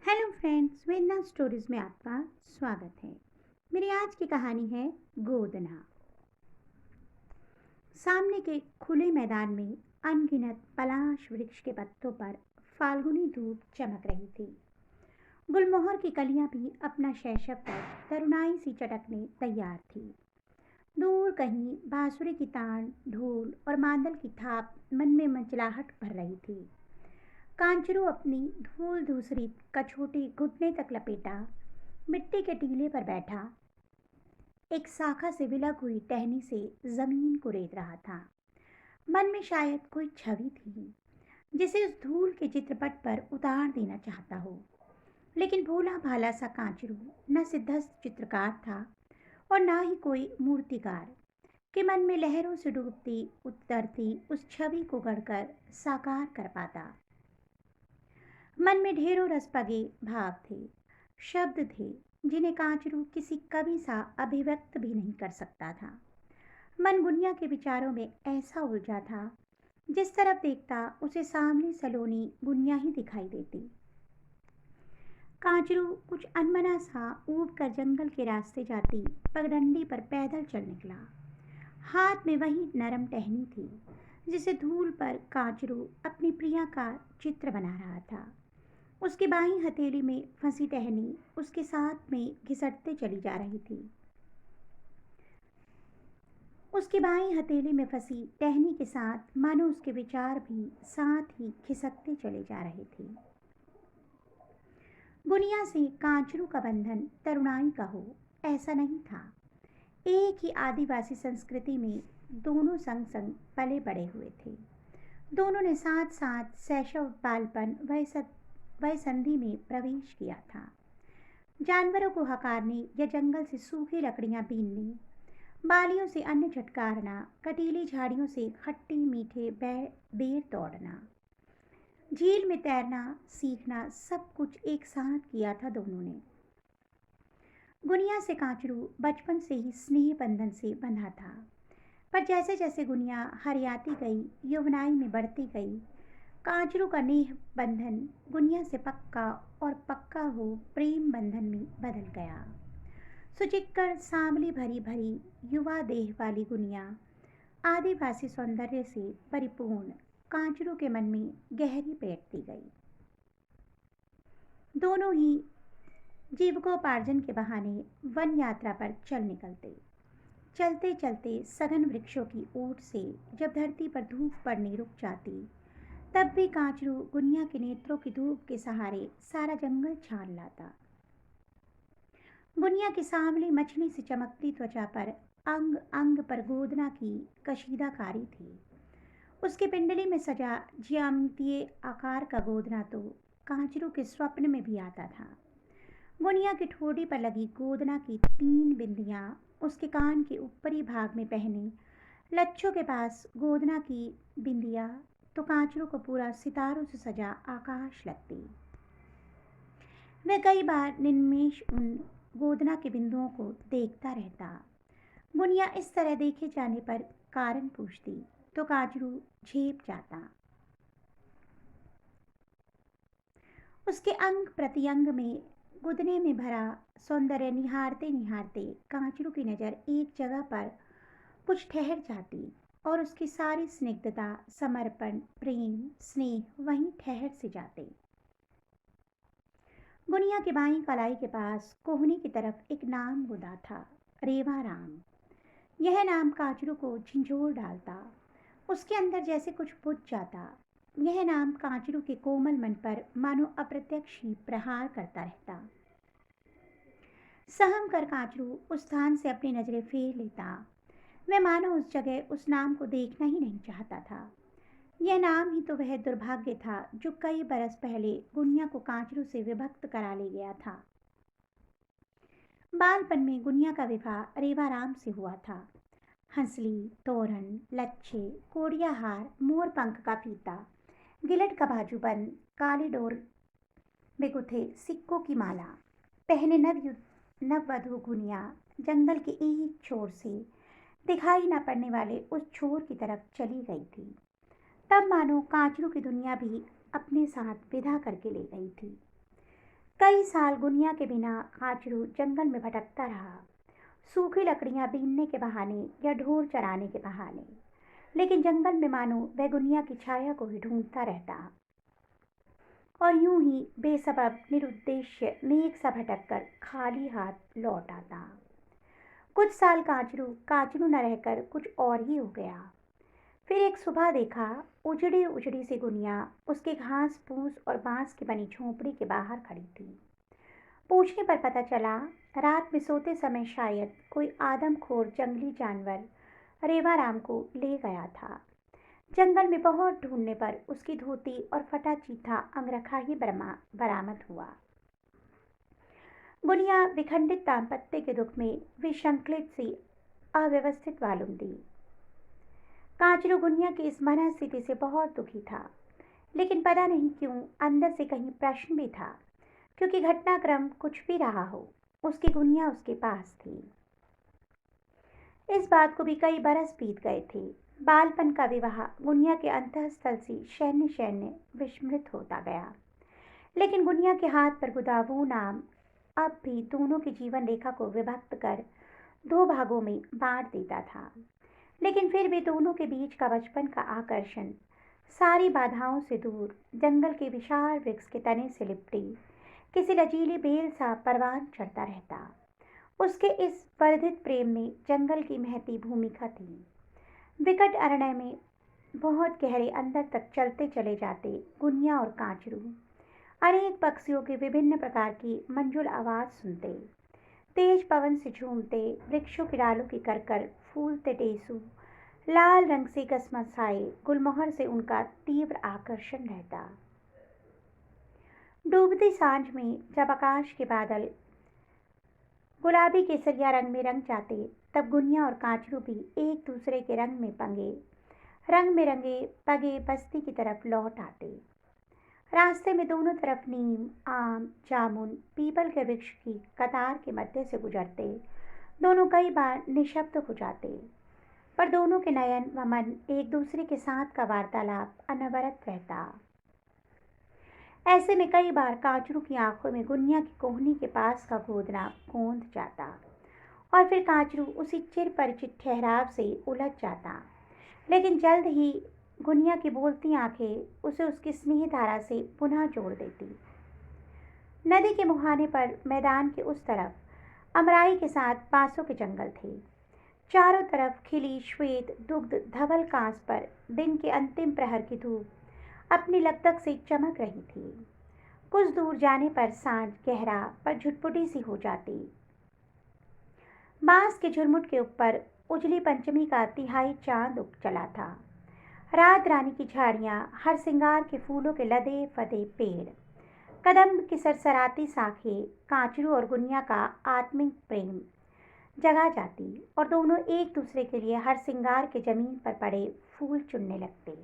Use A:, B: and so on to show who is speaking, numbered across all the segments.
A: Hello friends, वेदना stories में आपका स्वागत है। मेरी आज की कहानी है गोदना। सामने के खुले मैदान में अनगिनत पलाश वृक्ष के पत्तों पर फाल्गुनी धूप चमक रही थी। गुलमोहर की कलियां भी अपना शैशव पर तरुणाई सी चटकने तैयार थी। दूर कहीं बांसुरी की तान, ढोल और मांदल की थाप मन में मंचलाहट भर रही थी। कांचरू अपनी धूल धूसरी कछोटी घुटने तक लपेटा मिट्टी के टीले पर बैठा एक शाखा से विलग हुई टहनी से जमीन को रेत रहा था। मन में शायद कोई छवि थी जिसे उस धूल के चित्रपट पर उतार देना चाहता हो, लेकिन भोला भाला सा कांचरू न सिद्धस्त चित्रकार था और न ही कोई मूर्तिकार के मन में लहरों से डूबती उतरती उस छवि को गढ़कर साकार कर पाता। मन में ढेरों रसपगे भाव थे, शब्द थे जिन्हें कांचरू किसी कवि सा अभिव्यक्त भी नहीं कर सकता था। मन गुनिया के विचारों में ऐसा उलझा था, जिस तरफ देखता उसे सामने सलोनी गुनिया ही दिखाई देती। कांचरू कुछ अनमना सा ऊब कर जंगल के रास्ते जाती पगडंडी पर पैदल चल निकला। हाथ में वही नरम टहनी थी जिसे धूल पर कांचरू अपनी प्रिया का चित्र बना रहा था। उसकी बाईं हथेली में फंसी टहनी उसके साथ में घिसटते चली जा रही थी। उसकी बाईं हथेली में फंसी टहनी के साथ मानो उसके विचार भी साथ ही खिसकते चले जा रहे थे। गुनिया से कांचरू का बंधन तरुणाई का हो, ऐसा नहीं था। एक ही आदिवासी संस्कृति में दोनों संग संग पले बड़े हुए थे। दोनों ने साथ साथ शैशव बालपन वह संधि में प्रवेश किया था। जानवरों को हकारने या जंगल से सूखी लकड़ियां बीनने, बालियों से अन्न झटकारना, कटीली झाड़ियों से खट्टी मीठे बेर तोड़ना, झील में तैरना सीखना, सब कुछ एक साथ किया था दोनों ने। गुनिया से कांचरू बचपन से ही स्नेह बंधन से बंधा था, पर जैसे जैसे गुनिया हरियाती गई, यौवनाई में बढ़ती गई, कांचरू का नेह बंधन गुनिया से पक्का और पक्का हो प्रेम बंधन में बदल गया। सुचिक्कर सांवली भरी भरी युवा देह वाली गुनिया आदिवासी सौंदर्य से परिपूर्ण कांचरू के मन में गहरी बैठती गई। दोनों ही जीविकोपार्जन के बहाने वन यात्रा पर चल निकलते। चलते चलते सघन वृक्षों की ओट से जब धरती पर धूप पड़नी रुक जाती, तब भी कांचरू गुनिया के नेत्रों की धूप के सहारे सारा जंगल छान लाता। गुनिया की सांवली मछली से चमकती त्वचा पर अंग अंग पर गोदना की कशीदाकारी थी। उसके पिंडली में सजा ज्यामितीय आकार का गोदना तो कांचरू के स्वप्न में भी आता था। गुनिया की ठोड़ी पर लगी गोदना की 3 बिंदियां उसके कान के ऊपरी भाग में पहने लच्छों के पास गोदना की बिंदिया तो कांचरू को पूरा सितारों से सजा आकाश लगती। वह कई बार निन्मेष उन गोदना के बिंदुओं को देखता रहता। गुनिया इस तरह देखे जाने पर कारण पूछती तो कांचरू झेप जाता। उसके अंग प्रत्यंग में गुदने में भरा सौंदर्य निहारते निहारते कांचरू की नज़र एक जगह पर कुछ ठहर जाती और उसकी सारी स्निग्धता, समर्पण, प्रेम, स्नेह वहीं ठहर से जाते। गुनिया की बाईं कलाई के पास कोहनी की तरफ एक नाम गुदा था, रेवा राम। यह नाम कांचरू को झंझोर डालता, उसके अंदर जैसे कुछ बुझ जाता। यह नाम कांचरू के कोमल मन पर मानो अप्रत्यक्ष ही प्रहार करता रहता। सहम कर कांचरू उस स्थान से अपनी नजरें फेर लेता। वह मानो उस जगह उस नाम को देखना ही नहीं चाहता था। यह नाम ही तो वह दुर्भाग्य था जो कई बरस पहले गुनिया को कांचरू से विभक्त करा ले गया था। बालपन में गुनिया का विवाह रेवाराम से हुआ था। हंसली, तोरण, लच्छे, कोड़िया हार, मोर पंख का फीता, गिलट का बाजूबंद, काले डोर में गुथे सिक्कों की माला पहने नववधु गुनिया जंगल के एक छोर से दिखाई न पड़ने वाले उस छोर की तरफ चली गई थी। तब मानो कांचरू की दुनिया भी अपने साथ विदा करके ले गई थी। कई साल गुनिया के बिना काचरू जंगल में भटकता रहा, सूखी लकड़ियां बीनने के बहाने या ढोर चराने के बहाने। लेकिन जंगल में मानो वह गुनिया की छाया को ही ढूंढता रहता और यूं ही बेसबब निरुद्देश्य मेघ सा भटककर खाली हाथ लौट आता। कुछ साल काचरू काचरू न रहकर कुछ और ही हो गया। फिर एक सुबह देखा, उजड़ी उजड़ी सी गुनिया उसके घास फूस और बांस की बनी झोंपड़ी के बाहर खड़ी थी। पूछने पर पता चला, रात में सोते समय शायद कोई आदमखोर जंगली जानवर रेवाराम को ले गया था। जंगल में बहुत ढूंढने पर उसकी धोती और फटा चीथा अंगरखा ही बरामद हुआ। गुनिया विखंडित दाम्पत्य के दुख में विसंकलित सी अव्यवस्थित मालूम दी। काचरू गुनिया की इस मनःस्थिति से बहुत दुखी था, लेकिन पता नहीं क्यों अंदर से कहीं प्रश्न भी था, क्योंकि घटनाक्रम कुछ भी रहा हो, उसकी गुनिया उसके पास थी। इस बात को भी कई बरस बीत गए थे। बालपन का विवाह गुनिया के अंतःस्थल से शैन्य शैन्य विस्मृत होता गया, लेकिन गुनिया के हाथ पर गुदा वो नाम अब भी दोनों की जीवन रेखा को विभक्त कर दो भागों में बांट देता था। लेकिन फिर भी दोनों के बीच का बचपन का आकर्षण सारी बाधाओं से दूर जंगल के विशाल वृक्ष के तने से लिपटी किसी लचीली बेल सा परवान चढ़ता रहता। उसके इस वर्धित प्रेम में जंगल की महती भूमिका थी। विकट अरण्य में बहुत गहरे अंदर तक चलते चले जाते गुनिया और काचरू अनेक पक्षियों की विभिन्न प्रकार की मंजुल आवाज सुनते, तेज पवन से झूमते वृक्षों की डालों की करकर फूलते टेसू, लाल रंग से कसमसाए गुलमोहर से उनका तीव्र आकर्षण रहता। डूबती सांझ में जब आकाश के बादल गुलाबी केसरिया रंग में रंग जाते, तब गुनिया और काचरू भी एक दूसरे के रंग में रंगे पगे बस्ती की तरफ लौट आते। रास्ते में दोनों तरफ नीम, आम, जामुन, पीपल के वृक्ष की कतार के मध्य से गुजरते दोनों कई बार निशब्द हो जाते, पर दोनों के नयन व मन एक दूसरे के साथ का वार्तालाप अनवरत रहता। ऐसे में कई बार काचरू की आंखों में गुनिया की कोहनी के पास का गोदना गोंद जाता और फिर काचरू उसी चिर परिचित ठहराव से उलझ जाता, लेकिन जल्द ही गुनिया की बोलती आंखें उसे उसकी स्नेह धारा से पुनः जोड़ देती। नदी के मुहाने पर मैदान के उस तरफ अमराई के साथ बांसों के जंगल थे। चारों तरफ खिली श्वेत दुग्ध धवल कांस पर दिन के अंतिम प्रहर की धूप अपनी लगतक से चमक रही थी। कुछ दूर जाने पर सांझ गहरा पर झुटपुटी सी हो जाती। बांस के झुरमुट के ऊपर उजली पंचमी का तिहाई चांद उग चला था। रात रानी की झाड़ियां, हर सिंगार के फूलों के लदे फदे पेड़, कदम्ब की सरसराती शाखें काचरू और गुनिया का आत्मिक प्रेम जगा जाती और दोनों एक दूसरे के लिए हर सिंगार के जमीन पर पड़े फूल चुनने लगते।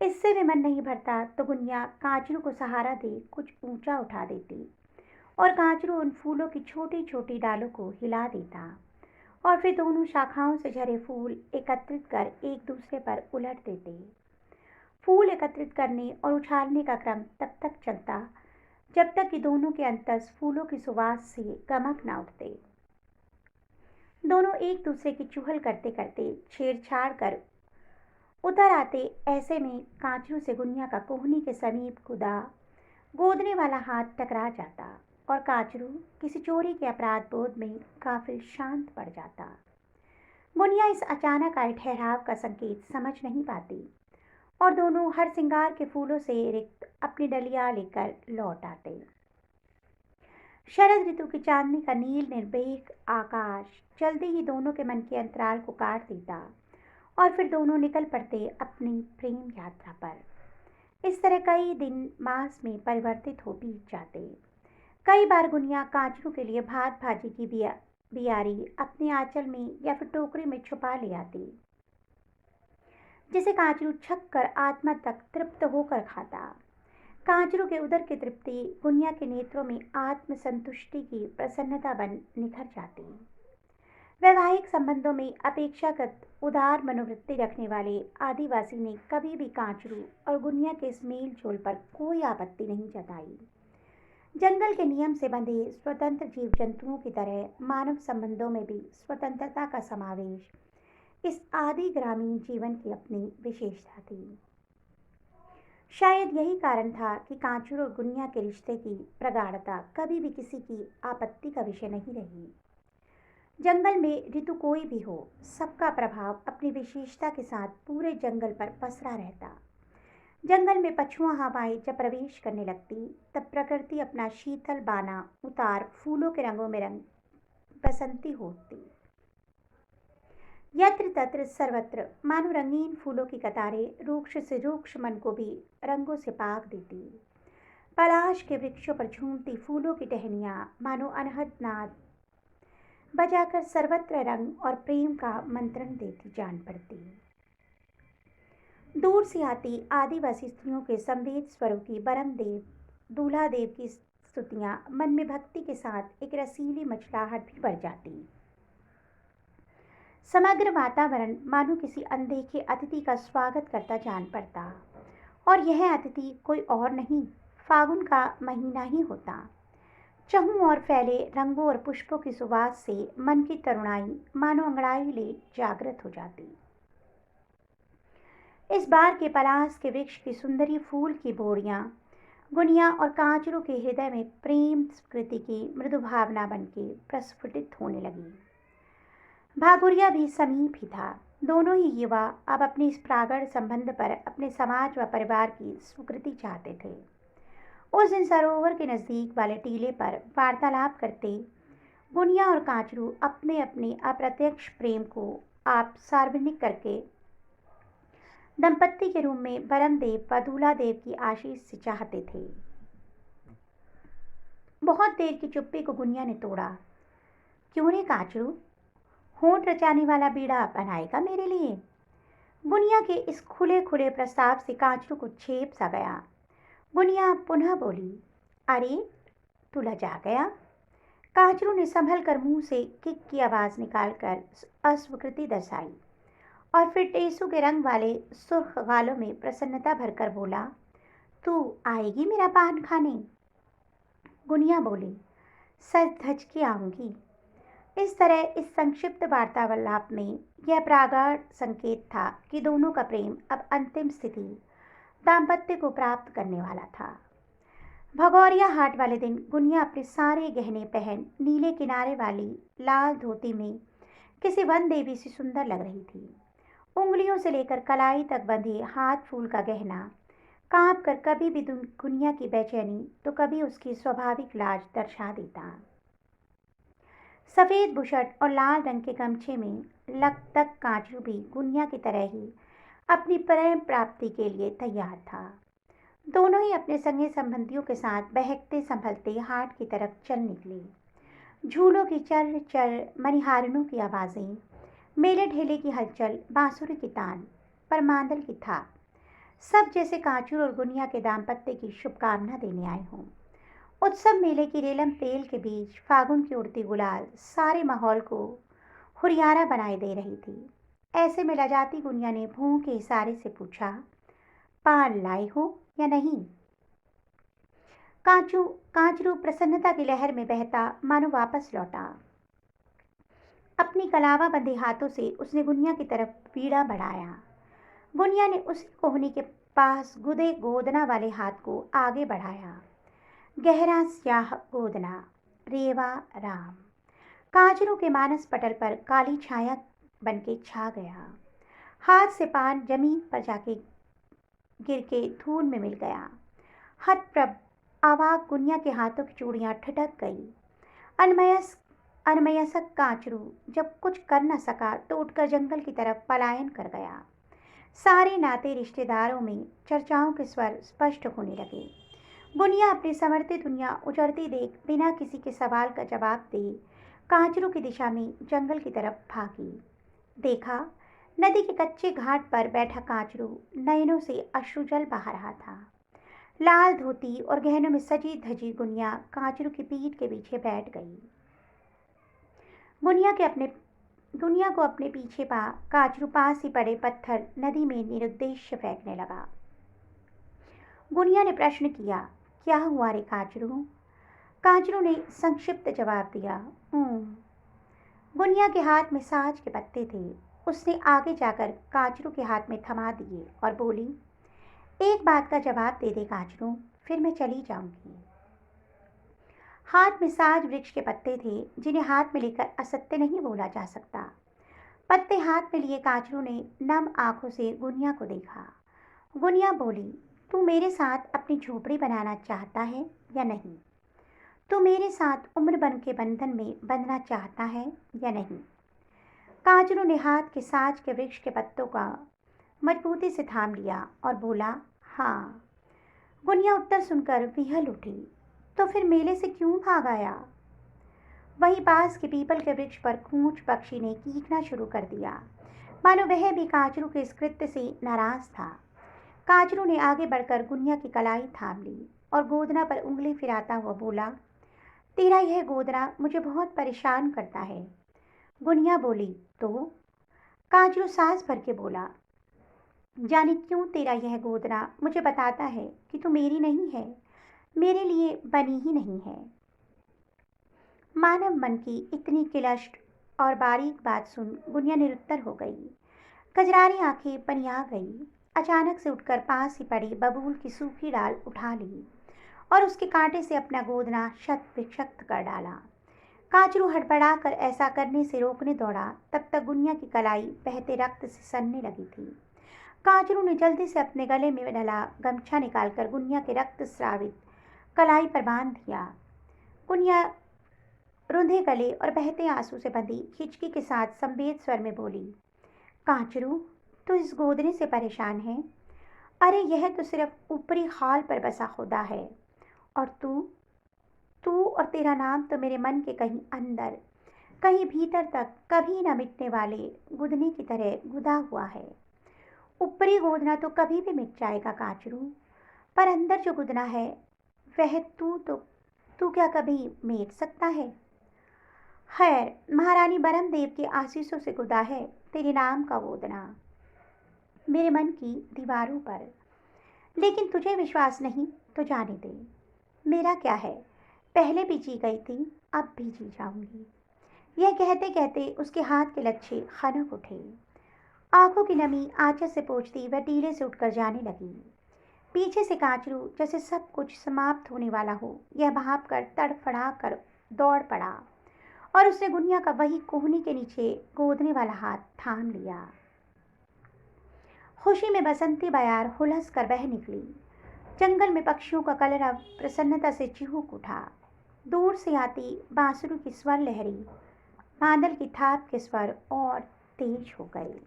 A: इससे भी मन नहीं भरता तो गुनिया काचरू को सहारा दे कुछ ऊंचा उठा देती और काचरू उन फूलों की छोटी छोटी डालों को हिला देता और फिर दोनों शाखाओं से झरे फूल एकत्रित कर एक दूसरे पर उलट देते। फूल एकत्रित करने और उछालने का क्रम तब तक चलता जब तक कि दोनों के अंतस फूलों की सुवास से गमक न उठते। दोनों एक दूसरे की चुहल करते करते छेड़छाड़ कर उतर आते। ऐसे में काचरू से गुनिया का कोहनी के समीप खुदा गोदने वाला हाथ टकरा जाता और काचरू किसी चोरी के अपराध बोध में काफिल शांत पड़ जाता। गुनिया इस अचानक आए ठहराव का संकेत समझ नहीं पाती और दोनों हर सिंगार के फूलों से रिक्त अपनी डलियां लेकर लौट आते। शरद ऋतु की चांदनी का नील निर्भीक आकाश जल्दी ही दोनों के मन के अंतराल को काट देता और फिर दोनों निकल पड़ते अपनी प्रेम यात्रा पर। इस तरह कई दिन मास में परिवर्तित हो बीत जाते। कई बार गुनिया काचरू के लिए भात भाजी की बियारी अपने आंचल में या फिर टोकरी में छुपा ले आती, जिसे काचरू छक कर आत्मा तक तृप्त होकर खाता। काचरू के उदर की तृप्ति गुनिया के नेत्रों में आत्म संतुष्टि की प्रसन्नता बन निखर जाती। वैवाहिक संबंधों में अपेक्षाकृत उदार मनोवृत्ति रखने वाले आदिवासी ने कभी भी काचरू और गुनिया के इस मेल जोल पर कोई आपत्ति नहीं जताई, जंगल के नियम से बंधे स्वतंत्र जीव जंतुओं की तरह मानव संबंधों में भी स्वतंत्रता का समावेश इस आदि ग्रामीण जीवन की अपनी विशेषता थी। शायद यही कारण था कि कांचुर और गुनिया के रिश्ते की प्रगाढ़ता कभी भी किसी की आपत्ति का विषय नहीं रही। जंगल में ऋतु कोई भी हो, सबका प्रभाव अपनी विशेषता के साथ पूरे जंगल पर पसरा रहता। जंगल में पछुआ हवाएं जब प्रवेश करने लगती, तब प्रकृति अपना शीतल बाना उतार फूलों के रंगों में रंग बसंती होती। यत्र तत्र सर्वत्र मानो रंगीन फूलों की कतारें रूक्ष से रूक्ष मन को भी रंगों से पाक देती। पलाश के वृक्षों पर झूमती फूलों की टहनियां मानो अनहद नाद बजाकर सर्वत्र रंग और प्रेम का मंत्रण देती जान पड़ती। दूर से आती आदिवासी स्त्रियों के संवेद स्वरों की बरम देव दूल्हा देव की स्तुतियां मन में भक्ति के साथ एक रसीली मचलाहट भी बढ़ जाती। समग्र वातावरण मानो किसी अनदेखे अतिथि का स्वागत करता जान पड़ता। और यह अतिथि कोई और नहीं, फागुन का महीना ही होता। चहुं ओर फैले रंगों और पुष्पों की सुवास से मन की तरुणाई मानो अंगड़ाई ले जागृत हो जाती। इस बार के पलास के वृक्ष की सुंदरी फूल की बोड़ियां गुनिया और कांचरों के हृदय में प्रेम स्मृति की मृदु भावना बनके प्रस्फुटित होने लगी। भागुरिया भी समीप ही था। दोनों ही युवा अब अपने इस प्रागढ़ संबंध पर अपने समाज व परिवार की स्वीकृति चाहते थे। उस दिन सरोवर के नजदीक वाले टीले पर वार्तालाप करते गुनिया और कांचरू अपने अपने अप्रत्यक्ष प्रेम को आप सार्वजनिक करके दंपत्ति के रूप में बरमदेव व दूल्हादेव की आशीष से चाहते थे। बहुत देर की चुप्पी को गुनिया ने तोड़ा। क्यों रे कांचरू, होंठ रचाने वाला बीड़ा बनाएगा मेरे लिए? गुनिया के इस खुले खुले प्रस्ताव से कांचरू को छेप सा गया। गुनिया पुनः बोली, अरे तू लजा गया? कांचरू ने संभल कर मुंह से किक की आवाज निकालकर अस्वीकृति दर्शाई और फिर टेसू के रंग वाले सुर्ख गालों में प्रसन्नता भरकर बोला, तू आएगी मेरा पान खाने? गुनिया बोली, सज धज के आऊंगी। इस तरह इस संक्षिप्त वार्तालाप में यह प्रागाढ़ संकेत था कि दोनों का प्रेम अब अंतिम स्थिति दाम्पत्य को प्राप्त करने वाला था। भगौरिया हाट वाले दिन गुनिया अपने सारे गहने पहन नीले किनारे वाली लाल धोती में किसी वन देवी से सुंदर लग रही थी। उंगलियों से लेकर कलाई तक बंधे हाथ फूल का गहना कांप कर कभी भी गुनिया की बेचैनी तो कभी उसकी स्वाभाविक लाज दर्शा देता। सफेद बुशर्ट और लाल रंग के गमछे में लग तक कांचरू भी गुनिया की तरह ही अपनी प्रेम प्राप्ति के लिए तैयार था। दोनों ही अपने संगी संबंधियों के साथ बहकते संभलते हाट की तरफ चल निकले। झूलों की चर चर मणिहारिणों की आवाज़ें, मेले ढेले की हलचल, बांसुरी की तान, परमांदल की थाप, सब जैसे कांचूर और गुनिया के दाम्पत्य की शुभकामना देने आए हों। उत्सव मेले की रेलम तेल के बीच फागुन की उड़ती गुलाल सारे माहौल को हुरियारा बनाए दे रही थी। ऐसे में लजाती गुनिया ने भूं के इशारे से पूछा, पान लाई हो या नहीं? कांचरू प्रसन्नता की लहर में बहता मानो वापस लौटा। अपनी कलावा बंधे हाथों से उसने गुनिया की तरफ पीड़ा बढ़ाया। गुनिया ने उसी कोहनी के पास गुदे गोदना वाले हाथ को आगे बढ़ाया। गहरा स्याह गोदना, रेवा राम, कांचरू के मानस पटल पर काली छाया बनके छा गया। हाथ से पान जमीन पर जाके गिर के धूल में मिल गया। हतप्रभ आवाक गुनिया के हाथों की चूड़ियां ठिठक गई। अनमयस्क कांचरू जब कुछ कर न सका तो उठकर जंगल की तरफ पलायन कर गया। सारे नाते रिश्तेदारों में चर्चाओं के स्वर स्पष्ट होने लगे। गुनिया अपनी संवरती दुनिया उजड़ती देख बिना किसी के सवाल का जवाब दे कांचरू की दिशा में जंगल की तरफ भागी। देखा, नदी के कच्चे घाट पर बैठा कांचरू नयनों से अश्रुजल बहा रहा था। लाल धोती और गहनों में सजी धजी गुनिया कांचरू की पीठ के पीछे बैठ गई। गुनिया को अपने पीछे पा कांचरू पास ही पड़े पत्थर नदी में निरुद्देश्य फेंकने लगा। गुनिया ने प्रश्न किया, क्या हुआ रे कांचरू? कांचरू ने संक्षिप्त जवाब दिया। गुनिया के हाथ में साज के पत्ते थे। उसने आगे जाकर कांचरू के हाथ में थमा दिए और बोली, एक बात का जवाब दे दे कांचरू, फिर मैं चली जाऊंगी। हाथ में साज वृक्ष के पत्ते थे जिन्हें हाथ में लेकर असत्य नहीं बोला जा सकता। पत्ते हाथ में लिए कांचरू ने नम आंखों से गुनिया को देखा। गुनिया बोली, तू मेरे साथ अपनी झोपड़ी बनाना चाहता है या नहीं? तू मेरे साथ उम्र भर के बंधन में बंधना चाहता है या नहीं? कांचरू ने हाथ के साज के वृक्ष के पत्तों का मजबूती से थाम लिया और बोला, हाँ। गुनिया उत्तर सुनकर विहल उठी। तो फिर मेले से क्यों भाग आया? वहीं पास के पीपल के वृक्ष पर खूंच पक्षी ने कीकना शुरू कर दिया, मानो वह भी कांचरू के इस कृत्य से नाराज था। कांचरू ने आगे बढ़कर गुनिया की कलाई थाम ली और गोदना पर उंगली फिराता हुआ बोला, तेरा यह गोदना मुझे बहुत परेशान करता है। गुनिया बोली, तो? कांचरू सांस भर के बोला, जाने क्यों तेरा यह गोदना मुझे बताता है कि तू मेरी नहीं है, मेरे लिए बनी ही नहीं है। मानव मन की इतनी क्लिष्ट और बारीक बात सुन गुनिया निरुत्तर हो गई। कजरारी आंखें पनिया गई। अचानक से उठकर पास ही पड़ी बबूल की सूखी डाल उठा ली और उसके कांटे से अपना गोदना शत विक्षत कर डाला। कांचरू हड़बड़ा कर ऐसा करने से रोकने दौड़ा, तब तक गुनिया की कलाई बहते रक्त से सनने लगी थी। कांचरू ने जल्दी से अपने गले में डला गमछा निकालकर गुनिया के रक्त स्रावित कलाई पर बांध दिया। गुनिया रुंधे गले और बहते आंसू से बंधी हिचकी के साथ संवेद स्वर में बोली, कांचरू, तू इस गोदने से परेशान है? अरे यह तो सिर्फ ऊपरी खाल पर बसा खुदा है, और तू और तेरा नाम तो मेरे मन के कहीं अंदर, कहीं भीतर तक कभी न मिटने वाले गुदने की तरह गुदा हुआ है। ऊपरी गोदना तो कभी भी मिट जाएगा कांचरू, पर अंदर जो गुदना है वह तू क्या कभी मेट सकता है? खैर, महारानी बरमदेव के आशीषों से गुदा है तेरे नाम का गोदना मेरे मन की दीवारों पर। लेकिन तुझे विश्वास नहीं तो जाने दे, मेरा क्या है, पहले भी जी गई थी, अब भी जी जाऊंगी। यह कहते कहते उसके हाथ के लच्छे खनक उठे। आंखों की नमी आंचल से पोंछती वह टीले से उठकर जाने लगी। पीछे से कांचरू जैसे सब कुछ समाप्त होने वाला हो यह भाप कर तड़फड़ा कर दौड़ पड़ा और उसने गुनिया का वही कोहनी के नीचे गोदने वाला हाथ थाम लिया। खुशी में बसंती बयार हुलस कर बह निकली। जंगल में पक्षियों का कलरव प्रसन्नता से चिहुक उठा। दूर से आती बांसुरी की स्वर लहरी बादल की थाप के स्वर और तेज हो गए।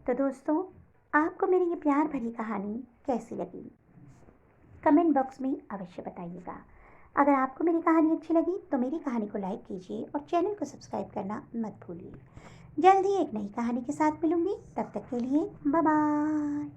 A: तो दोस्तों, आपको मेरी ये प्यार भरी कहानी कैसी लगी? कमेंट बॉक्स में अवश्य बताइएगा। अगर आपको मेरी कहानी अच्छी लगी तो मेरी कहानी को लाइक कीजिए और चैनल को सब्सक्राइब करना मत भूलिए। जल्द ही एक नई कहानी के साथ मिलूंगी, तब तक के लिए बाय बाय।